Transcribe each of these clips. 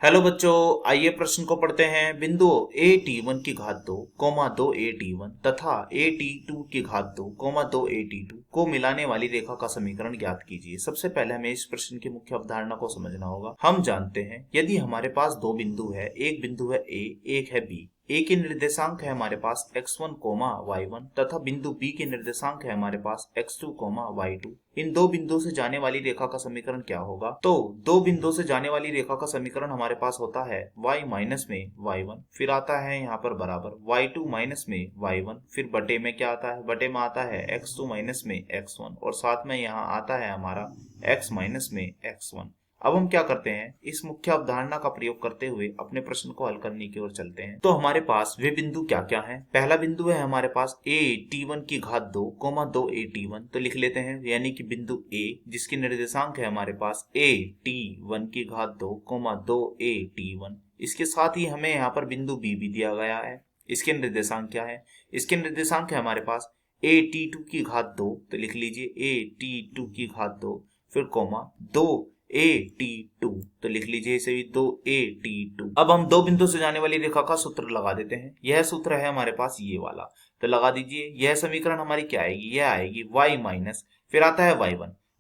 Hello बच्चों, आइए प्रश्न को पढ़ते हैं। बिंदुओं ए टी वन की घात दो कोमा दो ए टी वन तथा ए टी टू की घात दो कोमा दो ए टी टू को मिलाने वाली रेखा का समीकरण ज्ञात कीजिए। सबसे पहले हमें इस प्रश्न की मुख्य अवधारणा को समझना होगा। हम जानते हैं यदि हमारे पास दो बिंदु है, एक बिंदु है ए, एक है बी। ए के निर्देशांक है हमारे पास x1 कोमा y1 तथा बिंदु बी के निर्देशांक है हमारे पास x2 कोमा y2। इन दो बिंदुओं से जाने वाली रेखा का समीकरण क्या होगा? तो दो बिंदुओं से जाने वाली रेखा का समीकरण हमारे पास होता है y माइनस में y1, फिर आता है यहाँ पर बराबर y2 माइनस में y1, फिर बटे में क्या आता है? बटे में आता है x2 माइनस में x1 और साथ में यहाँ आता है हमारा x माइनस में x1। अब हम क्या करते हैं, इस मुख्य अवधारणा का प्रयोग करते हुए अपने प्रश्न को हल करने की ओर चलते हैं। तो हमारे पास वे बिंदु क्या क्या हैं? पहला बिंदु है हमारे पास a t1 की घात दो कोमा दो a t1, तो लिख लेते हैं, यानी कि बिंदु a जिसकी निर्देशांक है हमारे पास a t1 की घात दो कोमा दो a t1। इसके साथ ही हमें यहाँ पर बिंदु b भी दिया गया है। इसके निर्देशांक क्या है? इसके निर्देशांक है हमारे पास a t2 की घात दो, तो लिख लीजिए a t2 की घात दो, फिर कोमा दो AT2, तो लिख लीजिए इसे भी दो AT2। अब हम दो बिंदु से जाने वाली रेखा का सूत्र लगा देते हैं। यह सूत्र है हमारे पास ये वाला, तो लगा दीजिए। यह समीकरण हमारी क्या आएगी? यह आएगी y माइनस, फिर आता है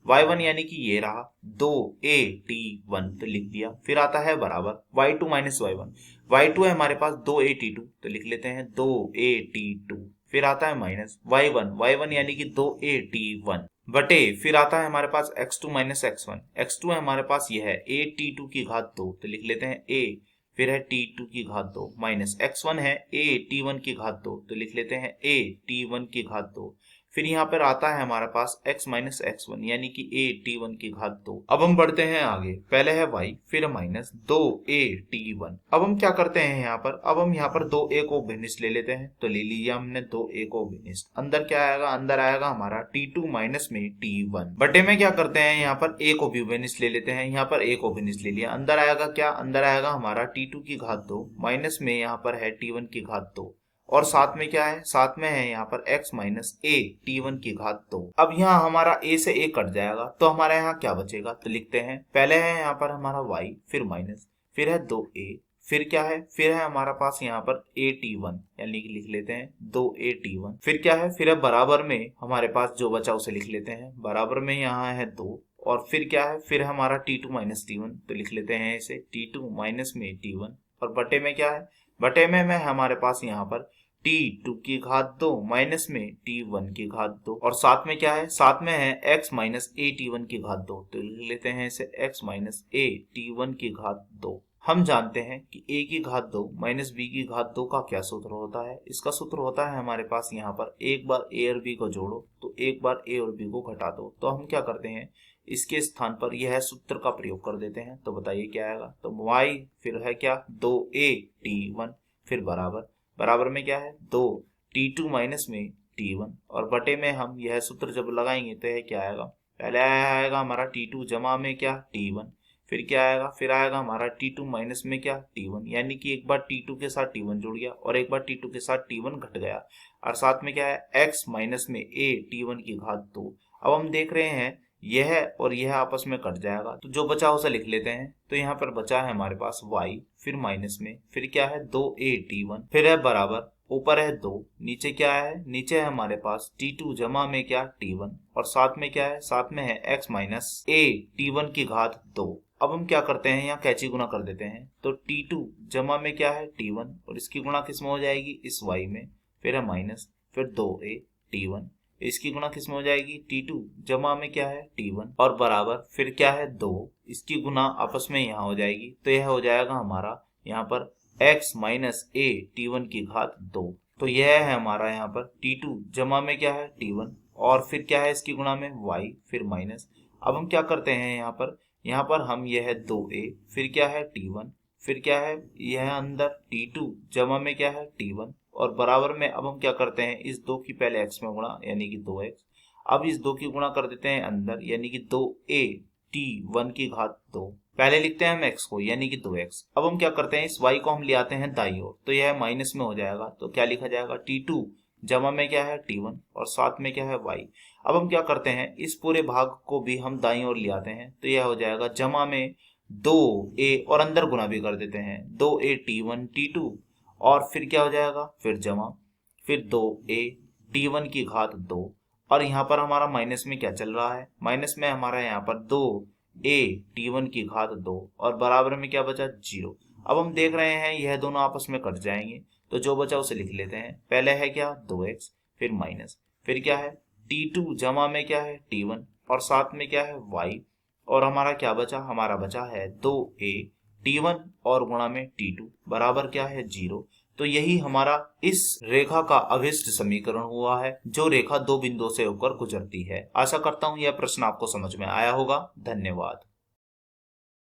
y1 यानी कि ये रहा दो AT1, तो लिख दिया। फिर आता है बराबर y2 माइनस y1 है हमारे पास दो AT2, तो लिख लेते हैं दो AT2। फिर आता है माइनस y1 यानी कि दो AT1 बटे, फिर आता है हमारे पास x2 माइनस x1 है हमारे पास यह है a t2 की घात दो, तो लिख लेते हैं a, फिर है t2 की घात दो माइनस x1 है a t1 की घात दो, तो लिख लेते हैं a t1 की घात दो। फिर यहाँ पर आता है हमारे पास x माइनस x1 यानी कि a t1 की घात दो। अब हम बढ़ते हैं आगे, पहले है y फिर माइनस दो a t1। अब हम क्या करते हैं यहाँ पर? अब हम यहाँ पर दो a को भिन्निष्ठ ले लेते हैं, तो ले लीजिए हमने दो a को भिन्निष्ठ। अंदर क्या आएगा? अंदर आएगा हमारा t2 माइनस में t1। बटे में क्या करते हैं, यहाँ पर a को भी भिन्निष्ठ ले लेते हैं। यहाँ पर a को भिन्निष्ठ ले लिया, अंदर आएगा क्या? अंदर आएगा हमारा t2 की घात दो माइनस में यहाँ पर है t1 की घात दो, और साथ में क्या है? साथ में है यहाँ पर x माइनस a t1 की घात दो। अब यहाँ हमारा a से a कट जाएगा, तो हमारे यहाँ क्या बचेगा? तो लिखते हैं, पहले है यहाँ पर हमारा y, फिर माइनस, फिर है दो a, फिर क्या है? फिर है हमारा पास यहाँ पर a t1 यानी कि लिख लेते हैं दो a t1। फिर क्या है? फिर है बराबर में हमारे पास जो बचा उसे लिख लेते हैं, बराबर में यहाँ है दो, और फिर क्या है? फिर हमारा t2 माइनस t1, तो लिख लेते हैं इसे t2 माइनस में t1। और बटे में क्या है? बटे में हमारे पास यहाँ पर t2 की घात दो माइनस में t1 की घात दो, और साथ में क्या है? साथ में है x माइनस a t1 की घात दो, तो लिख लेते हैं इसे x माइनस a t1 की घात दो। हम जानते हैं कि a की घात दो माइनस b की घात दो का क्या सूत्र होता है? इसका सूत्र होता है हमारे पास यहाँ पर एक बार a और b को जोड़ो तो एक बार a और b को घटा दो। तो हम क्या करते हैं, इसके स्थान पर यह सूत्र का प्रयोग कर देते हैं। तो बताइए क्या आएगा? तो y फिर है क्या? दो a t1, फिर बराबर में क्या है? दो t2 माइनस में t1, और बटे में हम यह सूत्र जब लगाएंगे तो यह क्या आएगा? पहले आएगा हमारा t2 जमा में क्या? t1, फिर क्या आएगा? फिर आएगा हमारा t2 माइनस में क्या? t1, यानी कि एक बार t2 के साथ t1 जुड़ गया और एक बार t2 के साथ t1 घट गया, और साथ में क्या है? x माइनस में a t1 की घात दो। अब हम देख रहे हैं यह और यह आपस में कट जाएगा, तो जो बचा उसे लिख लेते हैं। तो यहाँ पर बचा है हमारे पास y, फिर माइनस में, फिर क्या है? दो a t1, फिर है बराबर, ऊपर है दो, नीचे क्या है? नीचे है हमारे पास t2 जमा में क्या? t1, और साथ में क्या है? साथ में है x माइनस a t1 की घात दो। अब हम क्या करते हैं, यहाँ कैची गुना कर देते हैं। तो t2 जमा में क्या है? t1, और इसकी गुणा किस में हो जाएगी? इस y में, फिर है माइनस, फिर दो a t1, इसकी गुणा किस में हो जाएगी? t2 जमा में क्या है? t1, और बराबर, फिर क्या है? दो, इसकी गुना आपस में यहाँ हो जाएगी, तो यह हो जाएगा हमारा यहाँ पर x माइनस a t1 की घात दो। तो यह है हमारा यहाँ पर t2 जमा में क्या है? t1, और फिर क्या है? इसकी गुणा में y, फिर माइनस। अब हम क्या करते हैं यहाँ पर हम यह है दो a, फिर क्या है? t1, फिर क्या है? यह अंदर t2 जमा में क्या है? t1, और बराबर में अब हम क्या करते हैं? इस दो की पहले x में गुणा यानी कि 2x, अब इस दो की गुणा कर देते हैं अंदर यानी कि दो a t1 की घात दो। पहले लिखते हैं हम x को यानी कि 2x। अब हम क्या करते हैं, इस y को हम ले आते हैं दाईं ओर, तो यह माइनस में हो जाएगा। तो क्या लिखा जाएगा? t2 जमा में क्या है? t1, और साथ में क्या है? y। अब हम क्या करते हैं, इस पूरे भाग को भी हम दाईं ओर ले आते हैं, तो यह हो जाएगा जमा में 2a और अंदर गुना भी कर देते हैं, 2a t1 t2 और फिर क्या हो जाएगा, फिर जमा, फिर 2a t1 की घात 2 और यहाँ पर हमारा माइनस में क्या चल रहा है, माइनस में हमारा यहाँ पर 2a t1 की घात 2 और बराबर में क्या बचा, 0। अब हम देख रहे हैं यह दोनों आपस में कट जाएंगे, तो जो बचा उसे लिख लेते हैं। पहले है क्या, 2x, फिर माइनस, फिर क्या है t2 जमा में क्या है t1 और साथ में क्या है y और हमारा क्या बचा, हमारा बचा है 2a t1 और गुणा में t2 बराबर क्या है, 0। तो यही हमारा इस रेखा का अभिष्ट समीकरण हुआ है, जो रेखा दो बिंदुओं से होकर गुजरती है। आशा करता हूं यह प्रश्न आपको समझ में आया होगा। धन्यवाद।